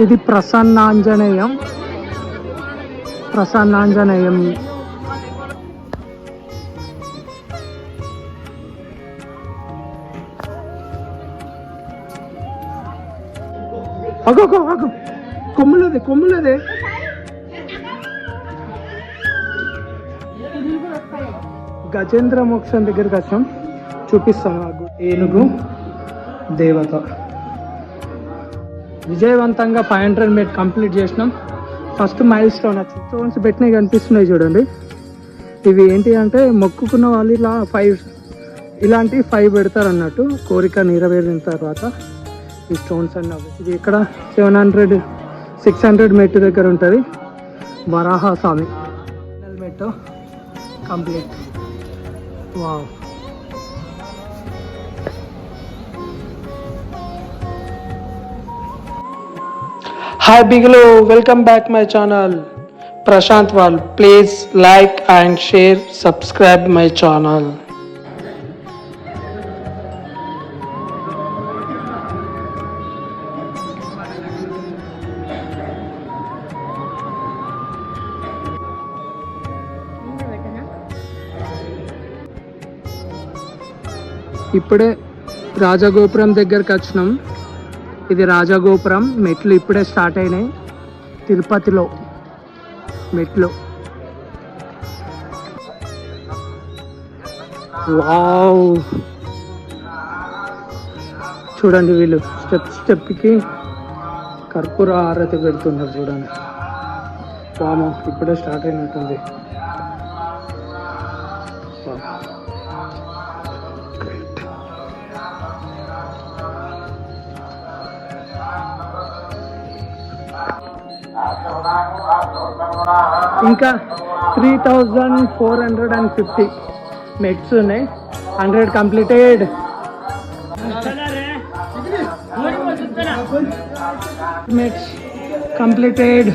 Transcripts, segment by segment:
ఇది ప్రసన్నాంజనేయం. అగో కొమ్ములదే గజేంద్ర మోక్షం దగ్గరికి వచ్చాం. చూపిస్తాను. ఏనుగు దేవత. విజయవంతంగా 500 మీటర్ కంప్లీట్ చేసినాం. ఫస్ట్ మైల్ స్టోన్స్ పెట్టినవి కనిపిస్తున్నాయి చూడండి. ఇవి ఏంటి అంటే మొక్కుకున్న వాళ్ళు ఇలా 5 పెడతారు అన్నట్టు. కోరిక నెరవేరిన తర్వాత ఈ స్టోన్స్ అన్నీ ఇది ఇక్కడ 600 మెట్టు దగ్గర ఉంటుంది. వరాహ స్వామి మెట్టు కంప్లీట్. వావ్. హాయ్ బిగులు, welcome back my channel Prashanth వాల్. Please like and share, subscribe my channel. ఇప్పుడే రాజగోపురం దగ్గరికి వచ్చినాం. ఇది రాజగోపురం. మెట్లు ఇప్పుడే స్టార్ట్ అయినాయి. తిరుపతిలో మెట్లు. వావ్, చూడండి వీళ్ళు స్టెప్కి కర్పూర హారతి పెడుతున్నారు చూడండి. వామో, ఇప్పుడే స్టార్ట్ అయినట్టుంది. ఇంకా 3450 మెట్స్ ఉన్నాయి. 100 కంప్లీటెడ్. మెట్స్ కంప్లీటెడ్.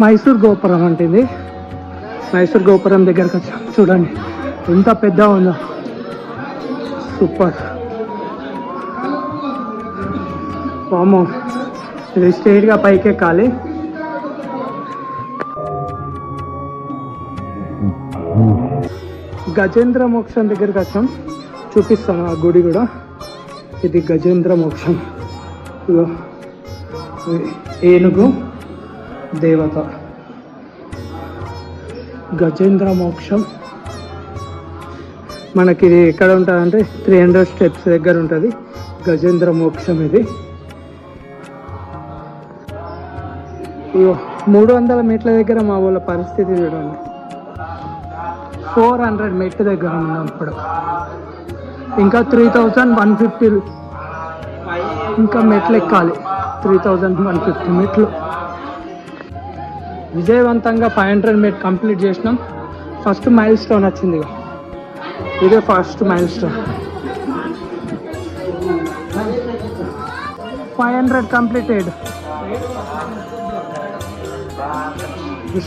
మైసూర్ గోపురం అంటే ఇది. మైసూర్ గోపురం దగ్గరకు వచ్చాం. చూడండి ఎంత పెద్ద ఉందో. సూపర్. వామో, ఇది స్ట్రైట్గా పైకి ఎక్కాలి. గజేంద్ర మోక్షం దగ్గరికి వచ్చాం. చూపిస్తాను ఆ గుడి కూడా. ఇది గజేంద్ర మోక్షం. ఏనుగు దేవత. గజేంద్ర మోక్షం మనకి ఇది ఎక్కడ ఉంటుంది అంటే 300 స్టెప్స్ దగ్గర ఉంటుంది. గజేంద్ర మోక్షం ఇది. 300 మెట్ల దగ్గర మా వాళ్ళ పరిస్థితి చూడండి. 400 మెట్ల దగ్గర ఉన్నాం ఇప్పుడు. ఇంకా 3150 ఇంకా మెట్లు ఎక్కాలి. 3150 మెట్లు. విజయవంతంగా 500 మీటర్ కంప్లీట్ చేసినాం. ఫస్ట్ మైల్ స్టోన్ వచ్చింది. ఇదే first mile stone. 500 completed.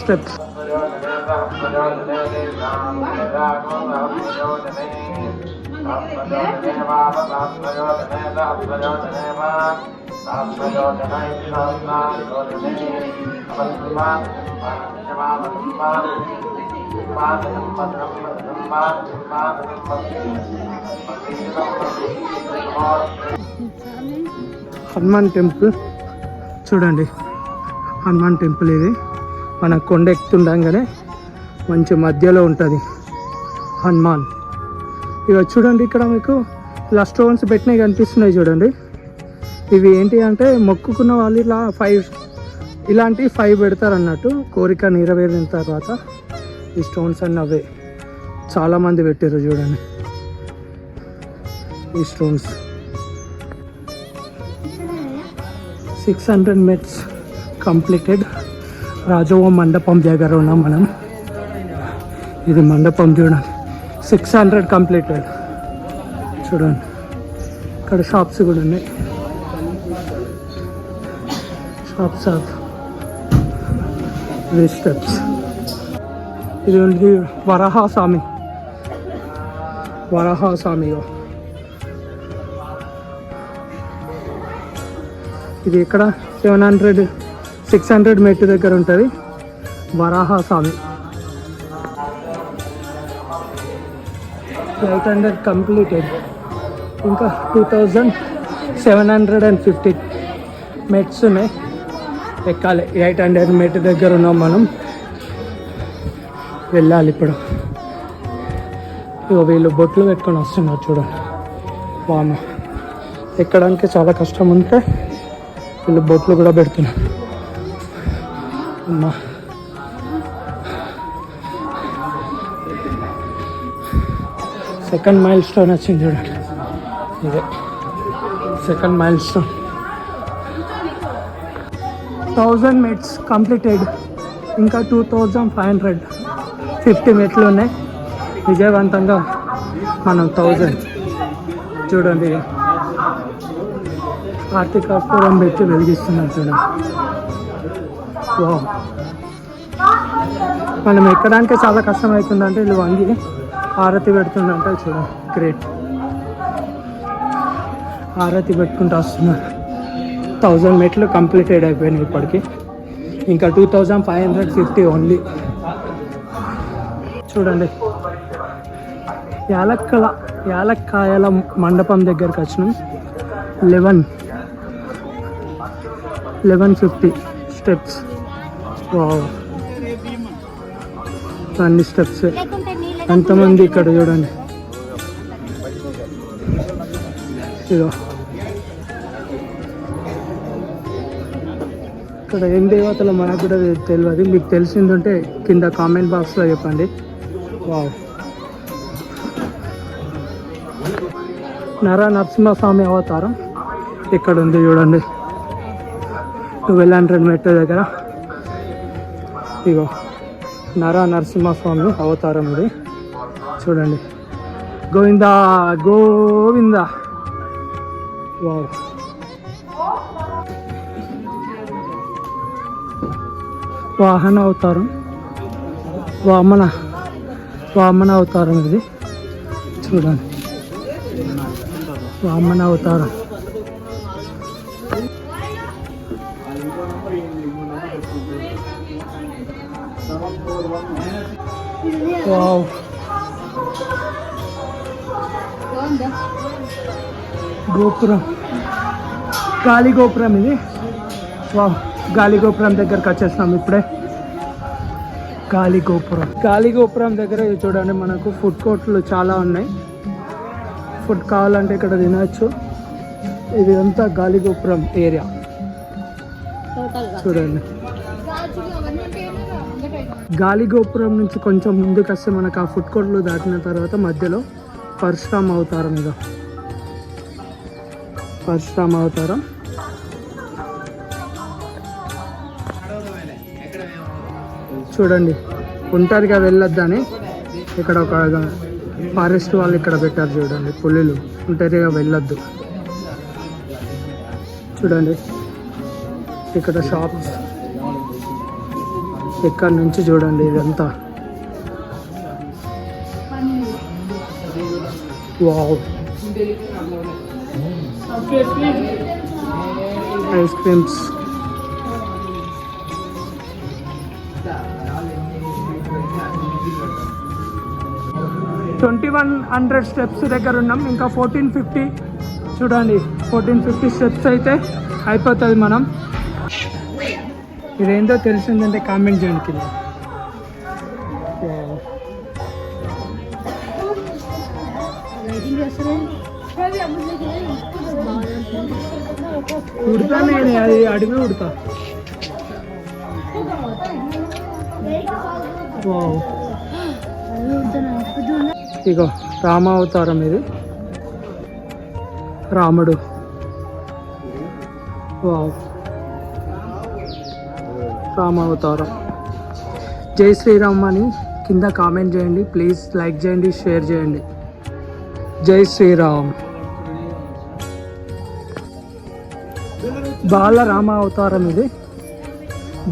Steps. Hanuman temple చూడండి. హనుమాన్ టెంపుల్ ఇది. మన కొండ ఎక్కుతుండగానే మంచి మధ్యలో ఉంటుంది హనుమాన్. ఇక చూడండి ఇక్కడ మీకు ఇలా స్టోన్స్ పెట్టినవి కనిపిస్తున్నాయి చూడండి. ఇవి ఏంటి అంటే మొక్కుకున్న వాళ్ళు ఇలా 5 పెడతారు అన్నట్టు. కోరిక నెరవేరిన తర్వాత ఈ స్టోన్స్ అన్నీ అవే. చాలామంది పెట్టారు చూడండి ఈ స్టోన్స్. 600 మెట్స్ కంప్లీటెడ్. రాజోవ మండపం దగ్గర ఉన్నాం మనం. ఇది మండపం చూడండి. 600 కంప్లీటెడ్. చూడండి ఇక్కడ షాప్స్ కూడా ఉన్నాయి. Shops of steps. ఇది ఉంది వరాహస్వామి. ఇది ఇక్కడ 600 మెట్టు దగ్గర ఉంటుంది వరాహస్వామి. 800 కంప్లీటెడ్. ఇంకా 2750 మెట్స్ ఉన్నాయి, ఎక్కాలి. 800 మెట్టు దగ్గర ఉన్నాం మనం, వెళ్ళాలి ఇప్పుడు. వీళ్ళు బొట్లు పెట్టుకొని వస్తున్నారు చూడండి. వామ, ఎక్కడానికి చాలా కష్టం ఉంటే వీళ్ళు బొట్లు కూడా పెడుతున్నారు. అమ్మా, సెకండ్ మైల్ స్టోన్ వచ్చింది చూడండి. ఇదే సెకండ్ మైల్ స్టోన్. 1000 మెట్స్ కంప్లీటెడ్. ఇంకా 2550 మెట్లు ఉన్నాయి. విజయవంతంగా మనం 1000 చూడండి. కార్తీక కర్పూరం పెట్టి వెలిగిస్తున్నాం చూడండి. వావ్, మనం ఎక్కడానికి చాలా కష్టం అవుతుందంటే వీళ్ళు వంగి ఆరతి పెడుతుందంటే చూడండి. గ్రేట్. ఆరతి పెట్టుకుంటూ వస్తున్నారు. 1000 మెట్లు కంప్లీటెడ్ అయిపోయినాయి ఇప్పటికి. ఇంకా 2550 ఓన్లీ. చూడండి, యాలక్కాయల మండపం దగ్గరికి వచ్చినాం. 1150 స్టెప్స్. అన్ని స్టెప్స్. ఎంతమంది ఇక్కడ చూడండి. ఇదో ఇక్కడ ఏం దేవతలు మనకు కూడా తెలియదు. మీకు తెలిసిందంటే కింద కామెంట్ బాక్స్లో చెప్పండి. వావ్, నరసింహస్వామి అవతారం ఇక్కడ ఉంది చూడండి. 1200 మెట్ల దగ్గర ఇగో నరసింహస్వామి అవతారం ఇది చూడండి. గోవిందా గోవిందా. వావ్, వాహన అవతారం, వామన అవతారం ఇది చూడండి. వామన అవతారం. వావ్, గోపురం, గాలి గోపురం ఇది. వావ్, గాలి గోపురం దగ్గరకు వచ్చేస్తున్నాం ఇప్పుడే. గాలి గోపురం దగ్గర చూడండి, మనకు ఫుడ్ కోర్ట్లు చాలా ఉన్నాయి. ఫుడ్ కావాలంటే ఇక్కడ తినచ్చు. ఇది అంతా గాలి గోపురం ఏరియా చూడండి. గాలి గోపురం నుంచి కొంచెం ముందుకు వస్తే మనకు ఆ ఫుడ్ కోర్ట్లు దాటిన తర్వాత మధ్యలో పరశురామ అవతారం. ఇదో పరశురామ అవతారం. చూడండి, ఒంటరిగా వెళ్ళొద్దని ఇక్కడ ఒక ఫారెస్ట్ వాళ్ళు ఇక్కడ పెట్టారు చూడండి. పులులు ఒంటరిగా వెళ్ళొద్దు. చూడండి ఇక్కడ షాప్స్. ఇక్కడ నుంచి చూడండి ఇదంతా. Wow, ice creams. Twenty 2100 steps దగ్గర ఉన్నాం. ఇంకా 1450 చూడండి. 1450 స్టెప్స్ అయితే అయిపోతుంది మనం. ఇదేంటో తెలిసిందంటే కామెంట్ చేయండి కింద. ఉడతా నేను అది అడిగి ఉడతా. ఇగో రామావతారం ఇది. రాముడు. వావ్, రామావతారం. జై శ్రీరామ్ అని కింద కామెంట్ చేయండి ప్లీజ్. లైక్ చేయండి, షేర్ చేయండి. జై శ్రీరామ్. బాలరామ అవతారం ఇది,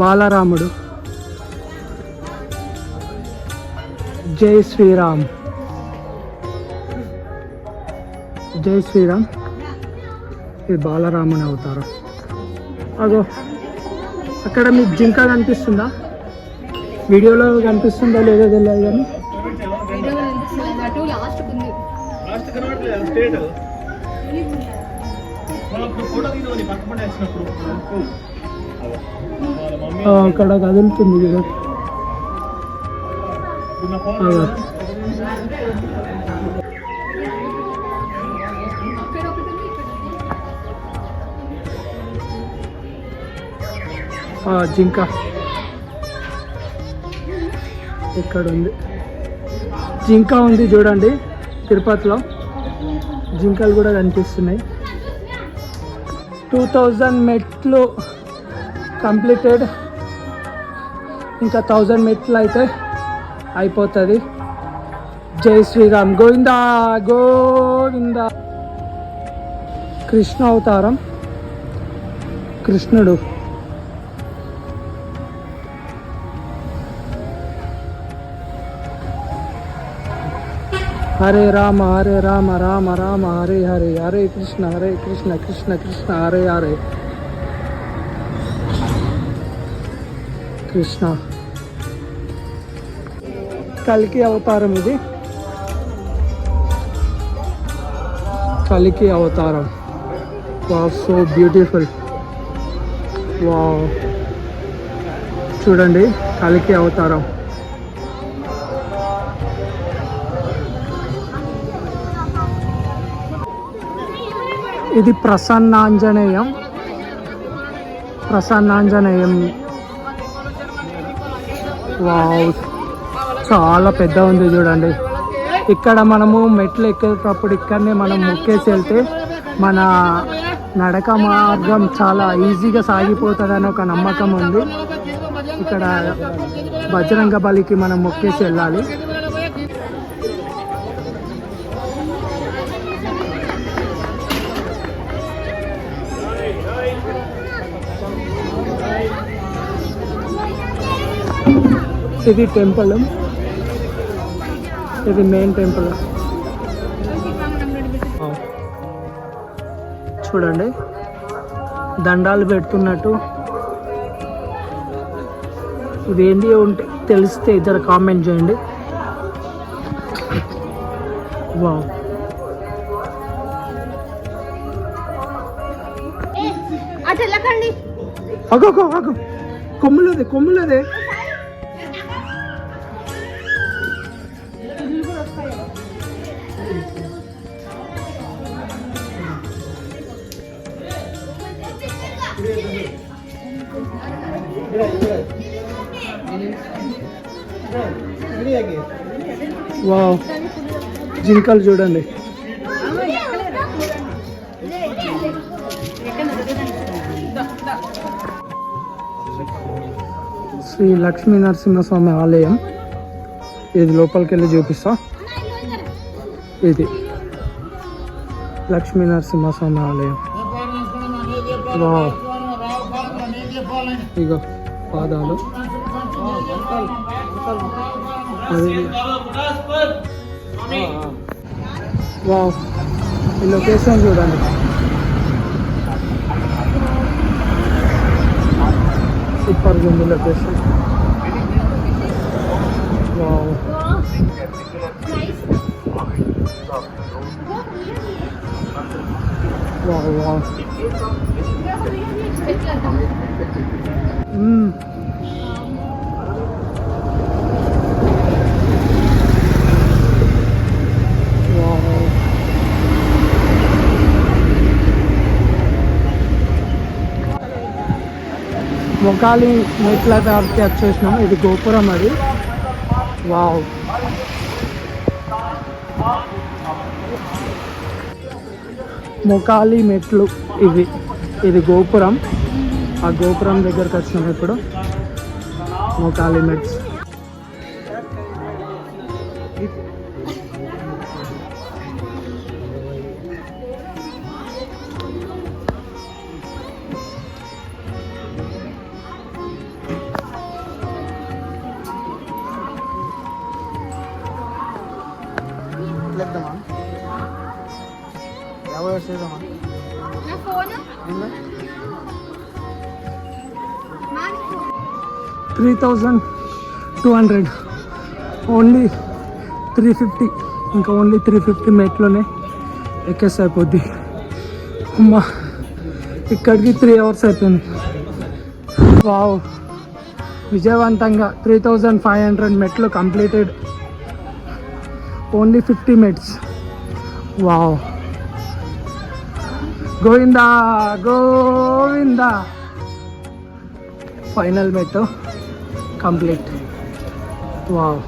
బాలరాముడు. జై శ్రీరామ్, జై శ్రీరామ్. ఇది బాలరాముని అవతారం. అగో అక్కడ మీకు జింక కనిపిస్తుందా? వీడియోలో కనిపిస్తుందా లేదో తెలియదు కానీ అక్కడ కదులుతుంది కదా. జింక ఇక్కడ ఉంది, జింక ఉంది చూడండి. తిరుపతిలో జింకలు కూడా కనిపిస్తున్నాయి. 2000 మెట్లు కంప్లీటెడ్, ఇంకా 1000 మెట్లు అయితే అయిపోతుంది. జై శ్రీరామ్, గోవిందా గోవిందా. కృష్ణ అవతారం, కృష్ణుడు. హరే రామ హరే రామ రామ రామ హరే హరే, హరే కృష్ణ కృష్ణ కృష్ణ హరే హరే. కృష్ణ కల్కి అవతారం, ఇది కల్కి అవతారం. Wow, so beautiful. వావ్, చూడండి కల్కి అవతారం. ఇది ప్రసన్నాంజనేయం, ప్రసన్నాంజనేయం. వావ్, చాలా పెద్ద ఉంది చూడండి. ఇక్కడ మనము మెట్లు ఎక్కేటప్పుడు ఇక్కడనే మనం మొక్కేసి వెళ్తే మన నడక మార్గం చాలా ఈజీగా సాగిపోతుందని ఒక నమ్మకం ఉంది. ఇక్కడ బజరంగ బలికి మనం మొక్కేసి వెళ్ళాలి. ఇది టెంపుల్, ఇది మెయిన్ టెంపుల్. చూడండి దండాలు పెడుతున్నట్టు. ఇదేంటి ఉంటే తెలిస్తే ఇద్దరు కామెంట్ చేయండి. వావ్, అగో అగో, కొమ్ములదే కొమ్ములదే. వావ్, జింకలు చూడండి. శ్రీ లక్ష్మీ నరసింహస్వామి ఆలయం. ఇది లోపలికి వెళ్ళి చూపిస్తా. ఇది లక్ష్మీ నరసింహస్వామి ఆలయం. వావ్, ఇగో పాదాలు. వావ్, ఈ లొకేషన్ చూడండి. సూపర్ ఉంది లొకేషన్. Wow, wow wow. మొకాలి మెట్ల దానికి వచ్చేసినాం. ఇది గోపురం అది. వావ్, మొకాలి మెట్లు ఇవి. ఇది గోపురం. ఆ గోపురం దగ్గరకు వచ్చినాం ఇప్పుడు. మొకాలి మెట్స్. నా ఫోన్ 3200 ఓన్లీ 350, ఇంకా ఓన్లీ 350 మెట్లోనే ఎక్కేసి అయిపోద్ది. అమ్మా ఇక్కడికి 3 అవర్స్ అయిపోయింది. వావ్, విజయవంతంగా 3500 మెట్లు completed, only 50 minutes. Wow, Govinda Govinda. Final మెట్టు కంప్లీట్. వావ్.